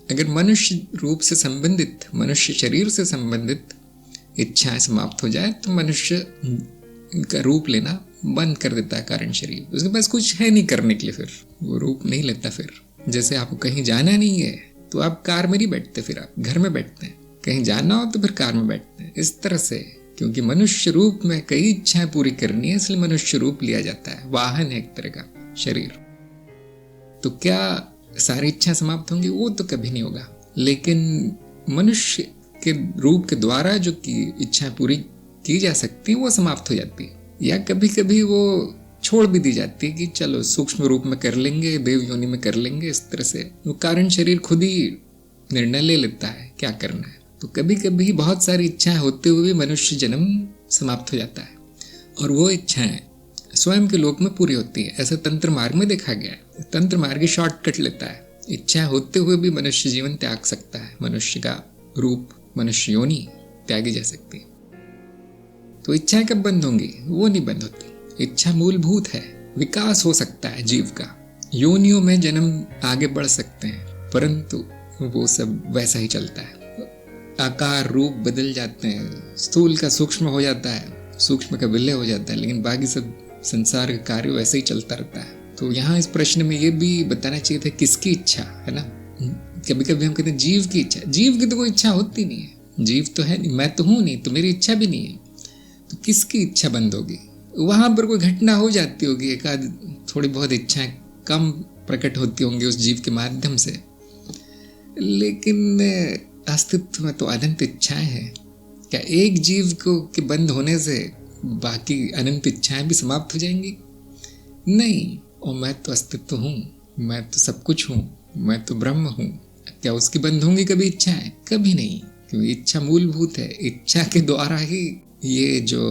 अगर मनुष्य रूप से संबंधित, मनुष्य शरीर से संबंधित इच्छाएं समाप्त हो जाए तो मनुष्य का रूप लेना बंद कर देता है कारण शरीर। उसके पास कुछ है नहीं करने के लिए, फिर वो रूप नहीं लेता। फिर जैसे आपको कहीं जाना नहीं है तो आप कार में नहीं बैठते, फिर आप घर में बैठते हैं। कहीं जाना हो तो फिर कार में बैठते हैं। इस तरह से, क्योंकि मनुष्य रूप में कई इच्छाएं पूरी करनी है, इसलिए मनुष्य रूप लिया जाता है। वाहन है एक तरह का शरीर। तो क्या सारी इच्छा समाप्त होंगी? वो तो कभी नहीं होगा। लेकिन मनुष्य के रूप के द्वारा जो की इच्छाएं पूरी की जा सकती है वो समाप्त हो जाती है, या कभी कभी वो छोड़ भी दी जाती है कि चलो सूक्ष्म रूप में कर लेंगे, देव योनि में कर लेंगे। इस तरह से वो कारण शरीर खुद ही निर्णय ले लेता है क्या करना है। तो कभी कभी बहुत सारी इच्छाएं होते हुए भी मनुष्य जन्म समाप्त हो जाता है, और वो इच्छाएं स्वयं के लोक में पूरी होती है। ऐसा तंत्र मार्ग में देखा गया है। तंत्र मार्ग शॉर्टकट लेता है। इच्छाएं होते हुए भी मनुष्य जीवन त्याग सकता है। मनुष्य का रूप, मनुष्य योनि त्यागी जा सकती है। तो इच्छाएं कब बंद होंगी? वो नहीं बंद होती। इच्छा मूलभूत है। विकास हो सकता है जीव का, योनियों में जन्म आगे बढ़ सकते हैं, परंतु वो सब वैसा ही चलता है। आकार रूप बदल जाते हैं, स्थूल का सूक्ष्म हो जाता है, सूक्ष्म का विलय हो जाता है, लेकिन बाकी सब संसार का कार्य वैसे ही चलता रहता है। तो यहाँ इस प्रश्न में ये भी बताना चाहिए था किसकी इच्छा है ना। कभी कभी हम कहते हैं जीव की इच्छा। जीव की तो कोई इच्छा होती नहीं है। जीव तो है नहीं, मैं तो हूं नहीं, तो मेरी इच्छा भी नहीं है। तो किसकी इच्छा बंद होगी? वहां पर कोई घटना हो जाती होगी, एक आध थोड़ी बहुत इच्छाएं कम प्रकट होती होंगी उस जीव के माध्यम से, लेकिन अस्तित्व में तो अनंत इच्छाएं हैं। क्या एक जीव को के बंद होने से बाकी अनंत इच्छाएं भी समाप्त हो जाएंगी? नहीं। और मैं तो अस्तित्व हूँ, मैं तो सब कुछ हूँ, मैं तो ब्रह्म हूँ। क्या उसकी बंद होंगी कभी इच्छाएं? कभी नहीं, क्योंकि इच्छा मूलभूत है। इच्छा के द्वारा ही ये जो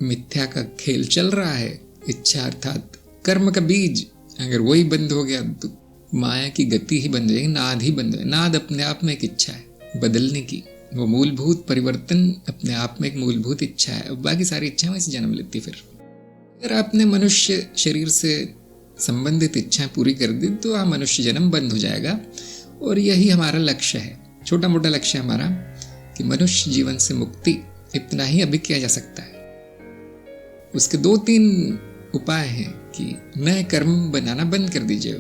मिथ्या का खेल चल रहा है, इच्छा अर्थात कर्म का बीज, अगर वही बंद हो गया तो माया की गति ही बंद हो जाएगी, नाद ही बंद हो जाएगी। नाद अपने आप में एक इच्छा है बदलने की, वो मूलभूत परिवर्तन अपने आप में एक मूलभूत इच्छा है। बाकी सारी इच्छाएं वैसे जन्म लेती। फिर अगर आपने मनुष्य शरीर से संबंधित इच्छाएं पूरी कर दी तो वह मनुष्य जन्म बंद हो जाएगा। और यही हमारा लक्ष्य है, छोटा मोटा लक्ष्य हमारा, कि मनुष्य जीवन से मुक्ति। इतना ही अभी किया जा सकता है। उसके 2-3 उपाय हैं कि नए कर्म बनाना बंद कर दीजिए,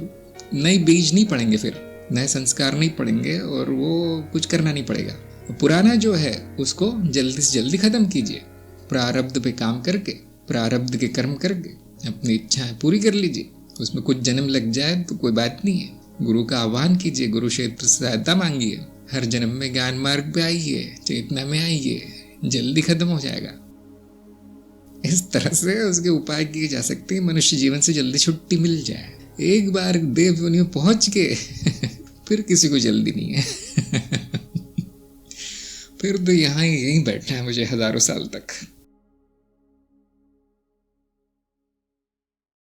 नए बीज नहीं पड़ेंगे, फिर नए संस्कार नहीं पड़ेंगे, और वो कुछ करना नहीं पड़ेगा। पुराना जो है उसको जल्दी से जल्दी खत्म कीजिए। प्रारब्ध पे काम करके, प्रारब्ध के कर्म करके अपनी इच्छाएं पूरी कर लीजिए। उसमें कुछ जन्म लग जाए तो कोई बात नहीं है। गुरु का आह्वान कीजिए, गुरु क्षेत्र से सहायता मांगिए, हर जन्म में ज्ञान मार्ग पे आइए, चेतना में आइए, जल्दी खत्म हो जाएगा। इस तरह से उसके उपाय किए जा सकते हैं, मनुष्य जीवन से जल्दी छुट्टी मिल जाए। एक बार देव योनि में पहुंच के फिर किसी को जल्दी नहीं है। फिर तो यहाँ यहीं बैठना है मुझे हजारों साल तक।